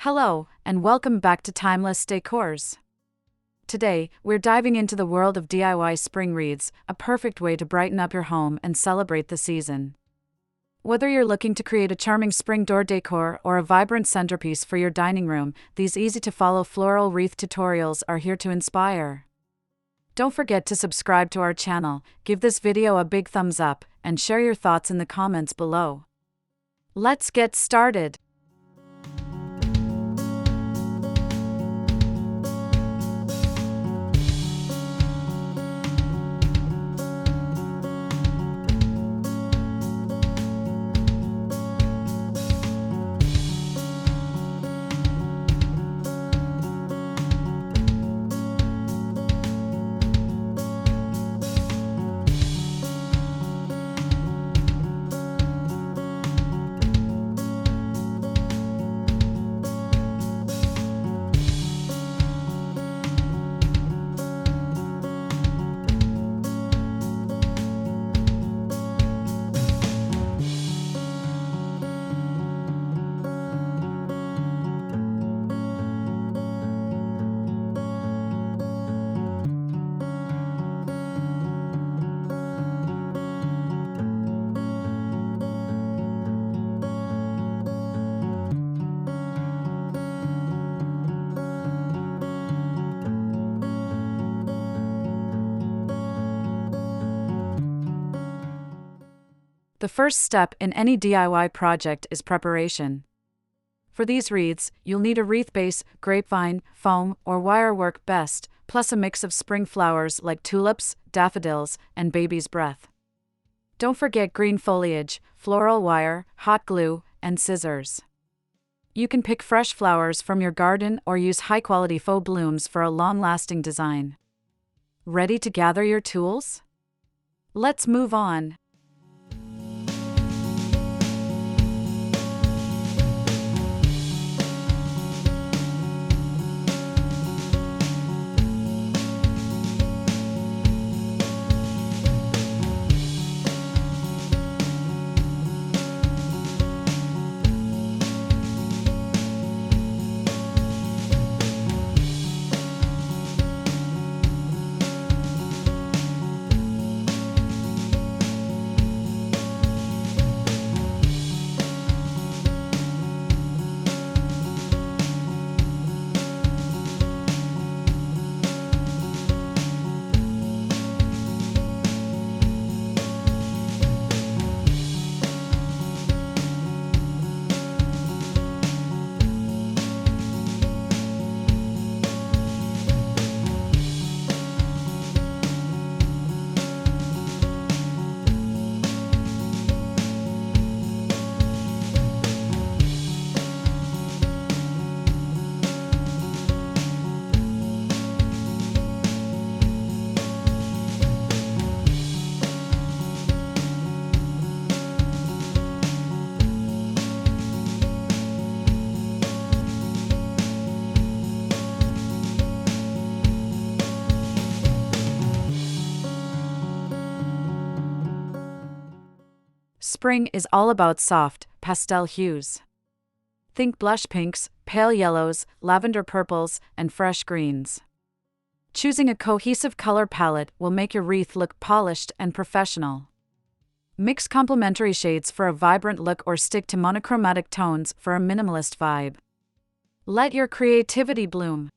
Hello, and welcome back to Timeless Decors. Today, we're diving into the world of DIY spring wreaths, a perfect way to brighten up your home and celebrate the season. Whether you're looking to create a charming spring door decor or a vibrant centerpiece for your dining room, these easy-to-follow floral wreath tutorials are here to inspire. Don't forget to subscribe to our channel, give this video a big thumbs up, and share your thoughts in the comments below. Let's get started. The first step in any DIY project is preparation. For these wreaths, you'll need a wreath base, grapevine, foam, or wire work best, plus a mix of spring flowers like tulips, daffodils, and baby's breath. Don't forget green foliage, floral wire, hot glue, and scissors. You can pick fresh flowers from your garden or use high-quality faux blooms for a long-lasting design. Ready to gather your tools? Let's move on. Spring is all about soft, pastel hues. Think blush pinks, pale yellows, lavender purples, and fresh greens. Choosing a cohesive color palette will make your wreath look polished and professional. Mix complementary shades for a vibrant look or stick to monochromatic tones for a minimalist vibe. Let your creativity bloom.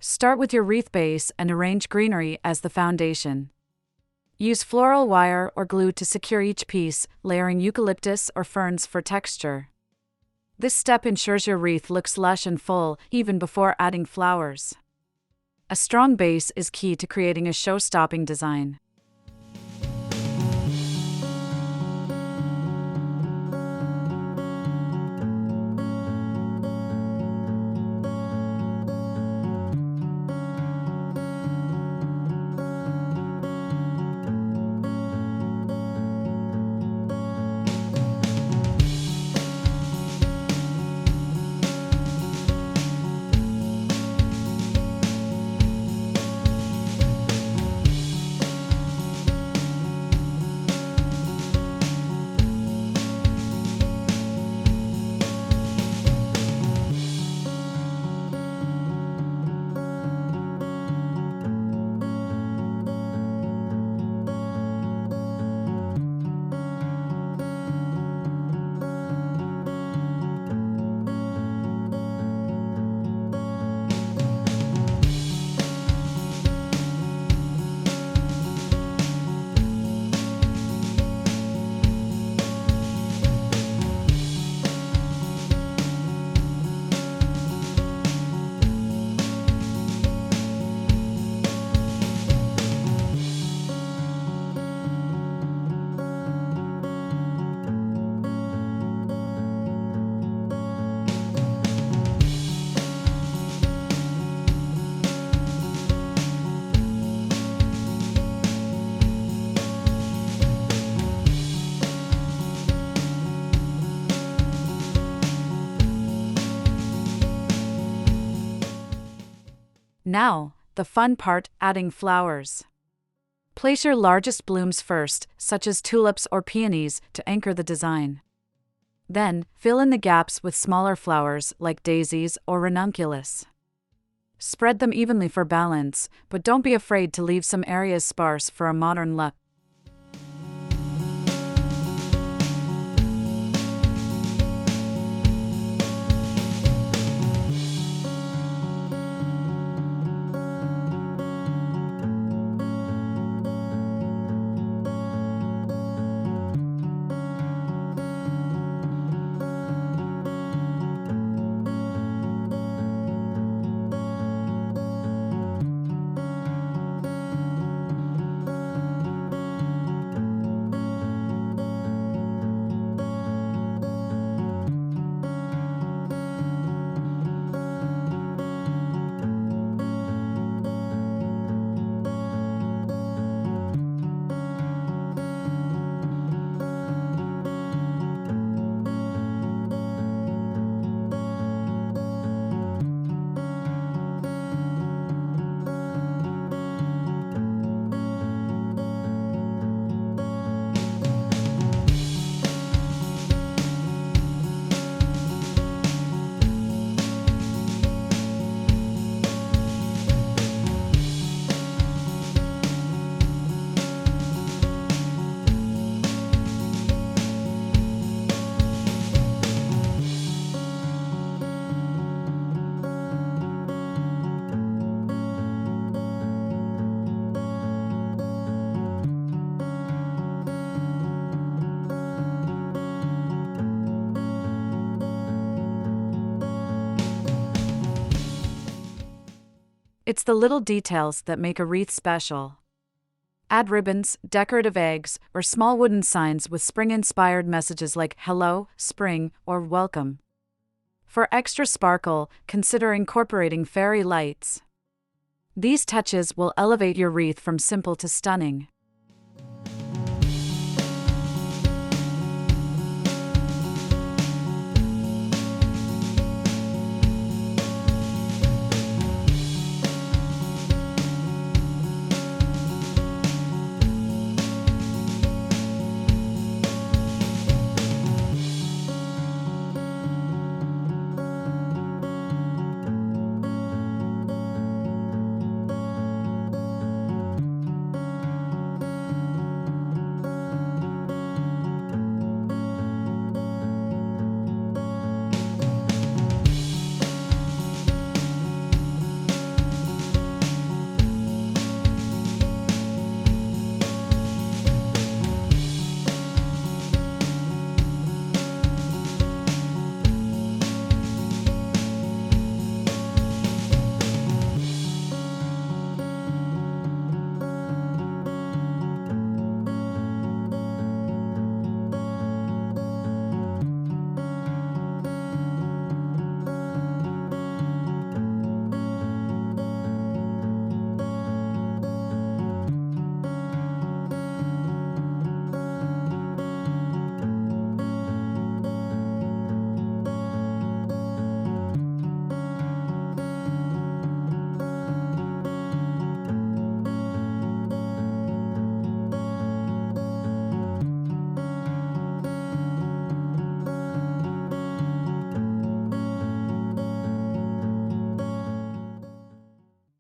Start with your wreath base and arrange greenery as the foundation. Use floral wire or glue to secure each piece, layering eucalyptus or ferns for texture. This step ensures your wreath looks lush and full, even before adding flowers. A strong base is key to creating a show-stopping design. Now, the fun part, adding flowers. Place your largest blooms first, such as tulips or peonies, to anchor the design. Then, fill in the gaps with smaller flowers like daisies or ranunculus. Spread them evenly for balance, but don't be afraid to leave some areas sparse for a modern look. It's the little details that make a wreath special. Add ribbons, decorative eggs, or small wooden signs with spring-inspired messages like "Hello, Spring" or "Welcome." For extra sparkle, consider incorporating fairy lights. These touches will elevate your wreath from simple to stunning.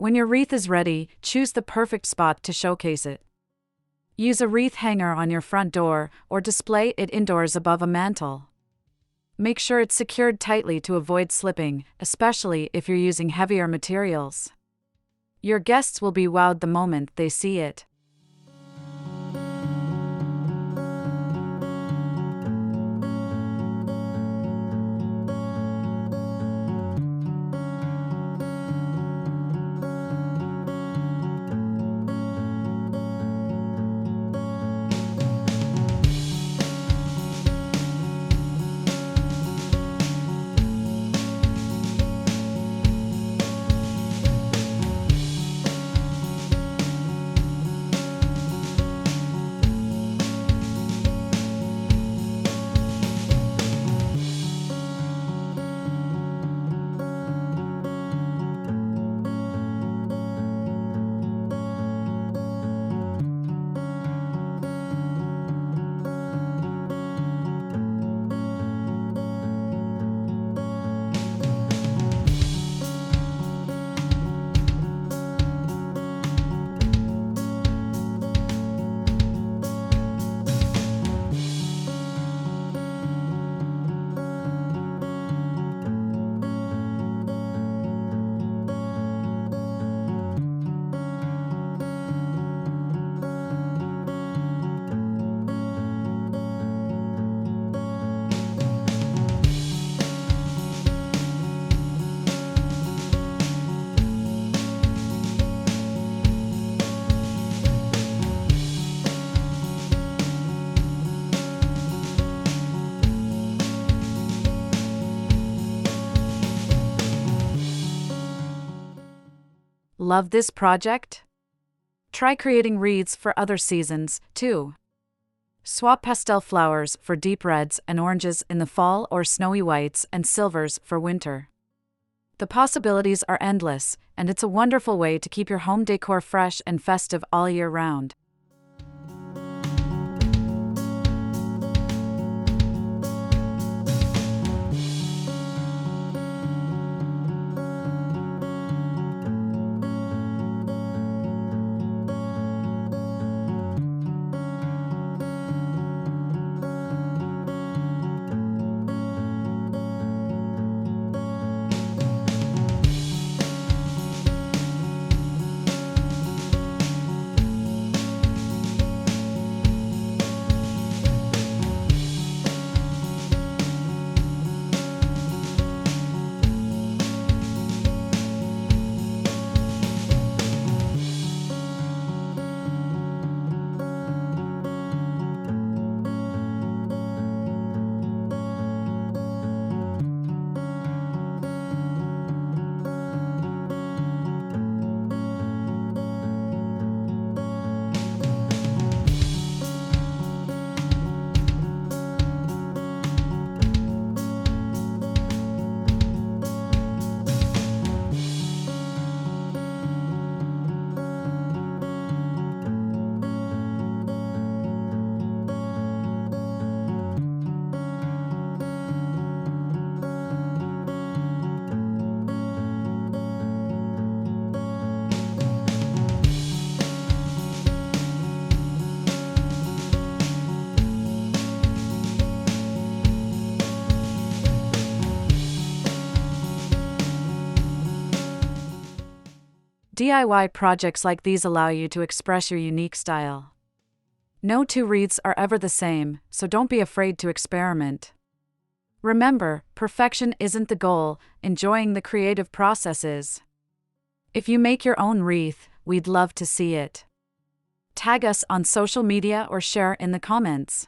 When your wreath is ready, choose the perfect spot to showcase it. Use a wreath hanger on your front door or display it indoors above a mantle. Make sure it's secured tightly to avoid slipping, especially if you're using heavier materials. Your guests will be wowed the moment they see it. Love this project? Try creating wreaths for other seasons, too. Swap pastel flowers for deep reds and oranges in the fall or snowy whites and silvers for winter. The possibilities are endless, and it's a wonderful way to keep your home decor fresh and festive all year round. DIY projects like these allow you to express your unique style. No two wreaths are ever the same, so don't be afraid to experiment. Remember, perfection isn't the goal, enjoying the creative process is. If you make your own wreath, we'd love to see it. Tag us on social media or share in the comments.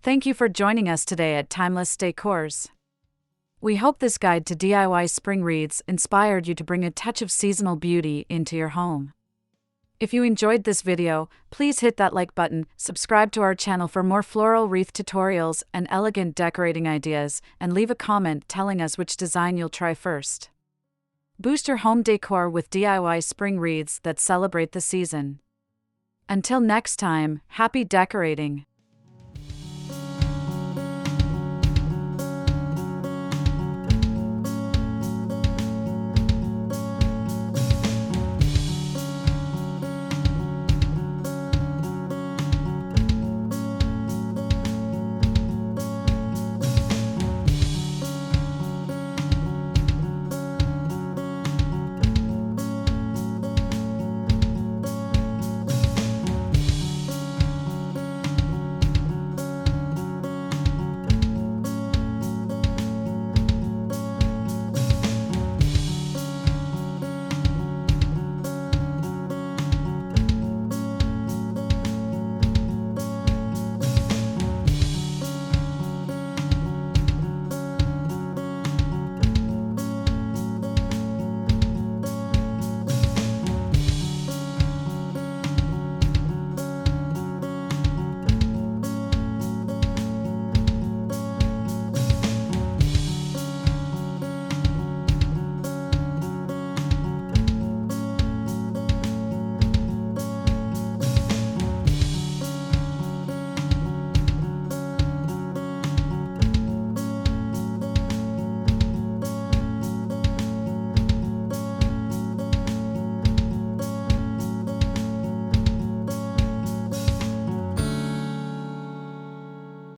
Thank you for joining us today at Timeless Decors. We hope this guide to DIY spring wreaths inspired you to bring a touch of seasonal beauty into your home. If you enjoyed this video, please hit that like button, subscribe to our channel for more floral wreath tutorials and elegant decorating ideas, and leave a comment telling us which design you'll try first. Boost your home decor with DIY spring wreaths that celebrate the season. Until next time, happy decorating!